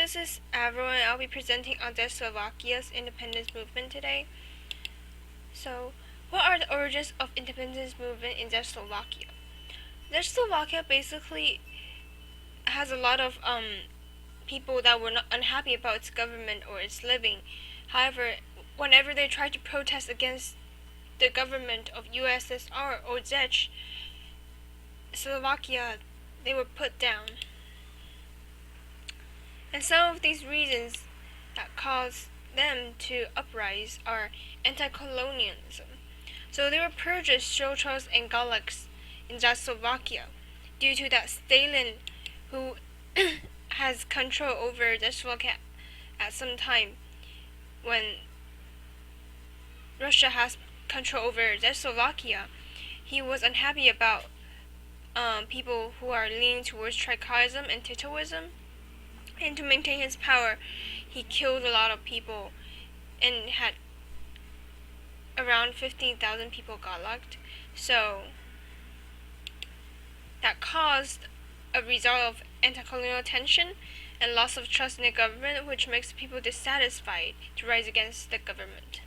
this is Avril, and I'll be presenting on Czechoslovakia's independence movement today. So, what are the origins of independence movement in Czechoslovakia? Czechoslovakia basically has a lot of people that were not unhappy about its government or its living. However, whenever they tried to protest against the government of USSR or Czechoslovakia, they were put down. And some of these reasons that caused them to uprise are anti-colonialism. So there were purges, Shochos, and Gulags in Czechoslovakia due to that Stalin, who has control over Czechoslovakia at some time when Russia has control over Czechoslovakia, he was unhappy about people who are leaning towards trichoism and Titoism. And to maintain his power, he killed a lot of people and had around 15,000 people gulagged. So that caused a result of anti-colonial tension and loss of trust in the government, which makes people dissatisfied to rise against the government.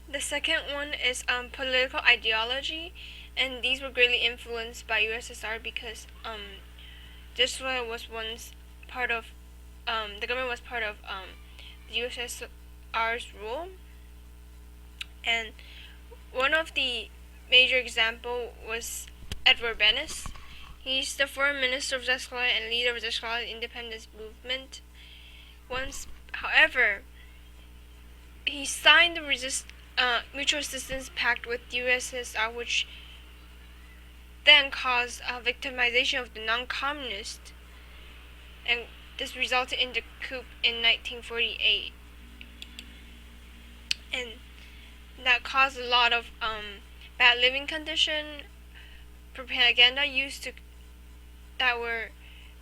The second one is political ideology, and these were greatly influenced by USSR because Czechoslovakia was once part of, the government was part of the USSR's rule. And one of the major example was Edward Benes. He's the foreign minister of Czechoslovakia and leader of the Czechoslovakian independence movement. However, he signed the Mutual Assistance Pact with USSR, which then caused victimization of the non-communists, and this resulted in the coup in 1948, and that caused a lot of bad living condition, propaganda used that were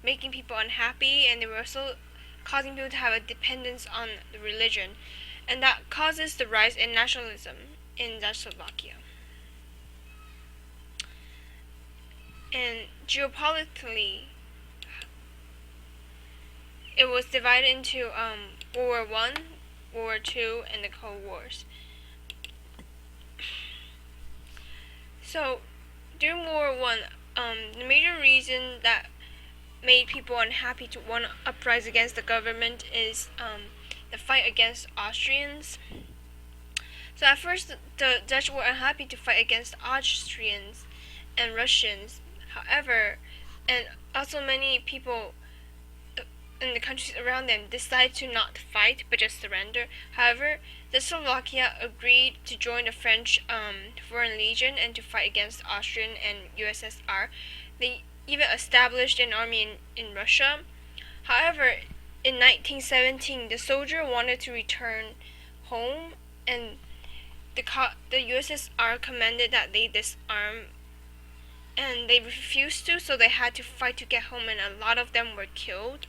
making people unhappy, and they were also causing people to have a dependence on the religion, and that causes the rise in nationalism in Czechoslovakia. And geopolitically, it was divided into World War I, World War II, and the Cold Wars. So, during World War I, the major reason that made people unhappy to want to uprise against the government is the fight against Austrians. So at first, the Dutch were unhappy to fight against Austrians and Russians. However, and also many people in the countries around them decided to not fight but just surrender. However, Czechoslovakia agreed to join the French Foreign Legion and to fight against Austrian and USSR. They even established an army in Russia. However, in 1917, the soldier wanted to return home, and the USSR commanded that they disarm, and they refused to, so they had to fight to get home, and a lot of them were killed.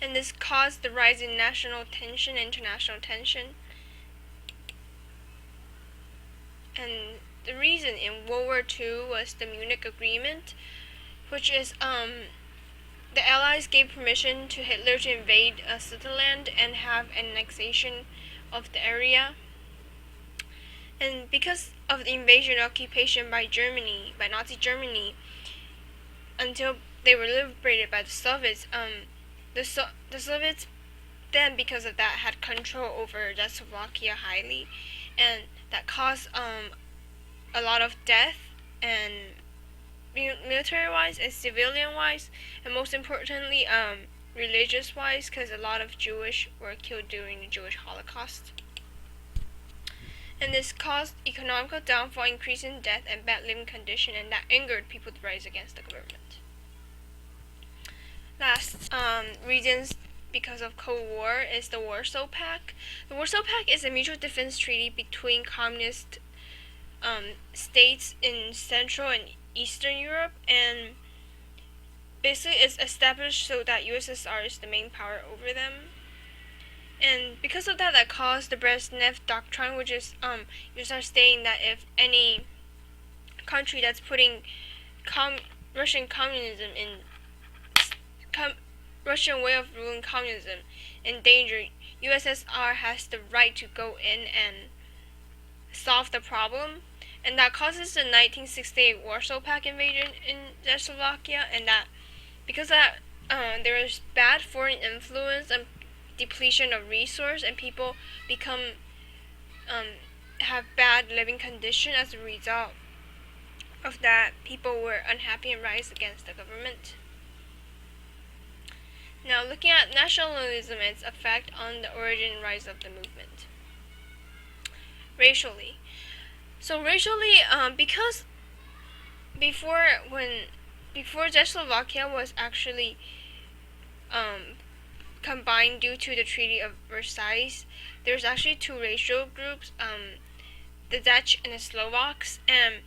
And this caused the rise in national tension, international tension. And the reason in World War II was the Munich Agreement, which is the Allies gave permission to Hitler to invade Switzerland and have annexation of the area. And because of the invasion and occupation by Germany, by Nazi Germany, until they were liberated by the Soviets, the Soviets then, because of that, had control over Czechoslovakia highly, and that caused a lot of death, and military-wise and civilian-wise, and most importantly, religious-wise, because a lot of Jewish were killed during the Jewish Holocaust. And this caused economical downfall, increase in death, and bad living condition, and that angered people to rise against the government. Last reasons because of Cold War is the Warsaw Pact. The Warsaw Pact is a mutual defense treaty between communist states in Central and Eastern Europe, and basically it's established so that USSR is the main power over them. And because of that, that caused the Brezhnev Doctrine, which is USSR stating that if any country that's putting Russian communism in Russian way of ruling communism in danger, USSR has the right to go in and solve the problem, and that causes the 1968 Warsaw Pact invasion in Czechoslovakia, and that because that there is bad foreign influence and depletion of resource, and people become have bad living condition as a result of that. People were unhappy and rise against the government. Now, looking at nationalism and its effect on the origin and rise of the movement. Racially. So racially, because before Czechoslovakia was actually combined due to the Treaty of Versailles, there's actually two racial groups, the Dutch and the Slovaks, and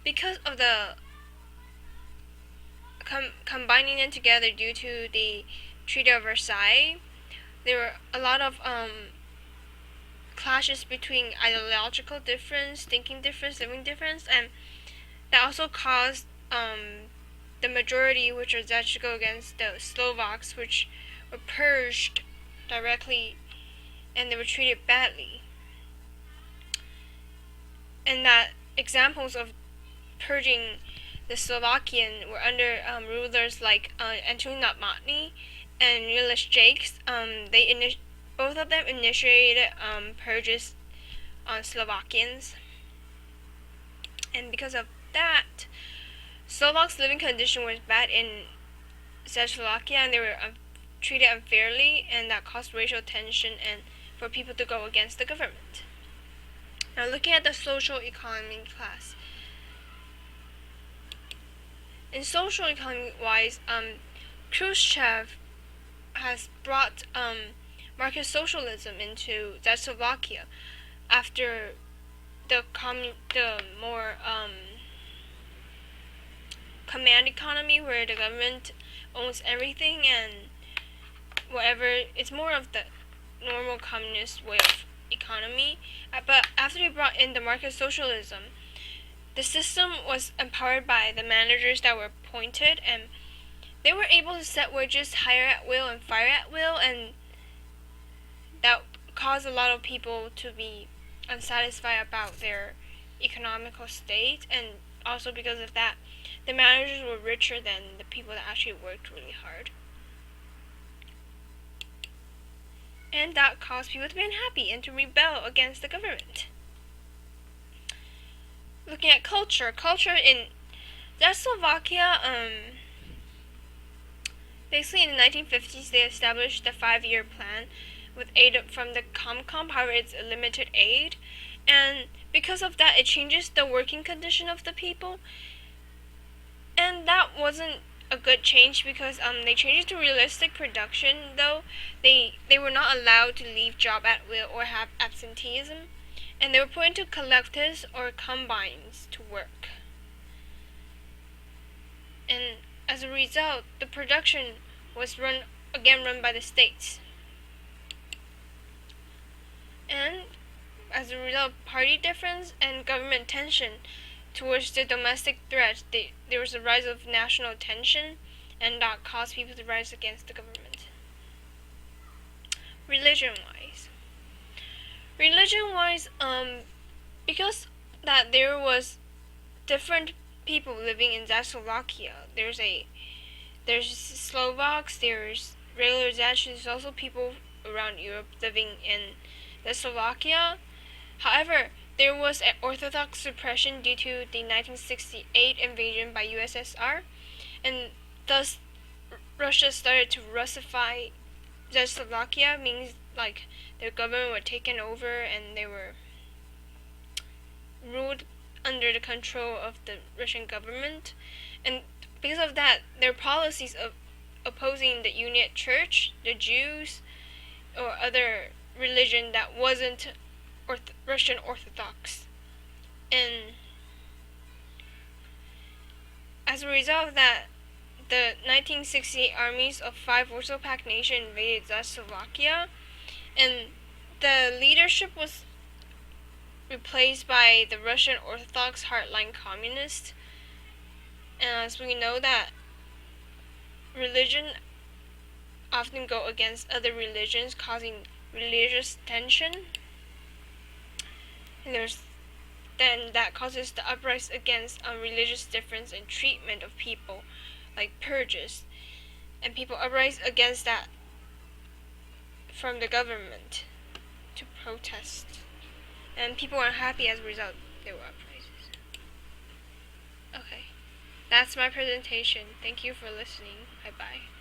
because of the combining them together due to the Treaty of Versailles, there were a lot of clashes between ideological difference, thinking difference, living difference, and that also caused the majority, which are Dutch, to go against the Slovaks, which were purged directly, and they were treated badly. And that examples of purging the Slovakian were under rulers like Antonín Novotný and Miloš Jakes. Both of them initiated purges on Slovakians, and because of that, Slovaks' living condition was bad in Czechoslovakia, and they were treated unfairly, and that caused racial tension and for people to go against the government. Now, looking at the social economy class. In social economy wise, Khrushchev has brought market socialism into Czechoslovakia after the more command economy, where the government owns everything and whatever. It's more of the normal communist way of economy. But after he brought in the market socialism, the system was empowered by the managers that were appointed, and they were able to set wages, hire at will and fire at will, and that caused a lot of people to be unsatisfied about their economical state, and also because of that, the managers were richer than the people that actually worked really hard. And that caused people to be unhappy and to rebel against the government. Looking at culture in Czechoslovakia, basically in the 1950s, they established the 5-year plan with aid from the Comcom. However, it's a limited aid, and because of that, it changes the working condition of the people, and that wasn't a good change because they changed it to realistic production. Though they were not allowed to leave job at will or have absenteeism, and they were put into collectives or combines to work. And as a result, the production was run by the states. And as a result of party difference and government tension towards the domestic threat, there was a rise of national tension, and that caused people to rise against the government. Religion-wise, because that there was different people living in Czechoslovakia. There's Slovaks, there's regular Czechs, there's also people around Europe living in Czechoslovakia. However, there was an Orthodox suppression due to the 1968 invasion by USSR, and thus Russia started to Russify Czechoslovakia, means like their government were taken over and they were ruled under the control of the Russian government. And because of that, their policies of opposing the Unit Church, the Jews, or other religion that wasn't Russian Orthodox. And as a result of that, the 1968 armies of 5 Warsaw Pact nations invaded Czechoslovakia, and the leadership was replaced by the Russian Orthodox hardline communists. And as we know that religion often go against other religions, causing religious tension. And then that causes the uprising against religious difference and treatment of people, like purges, and people uprise against that from the government to protest, and people are happy as a result. There were uprisings. Okay, that's my presentation. Thank you for listening. Bye bye.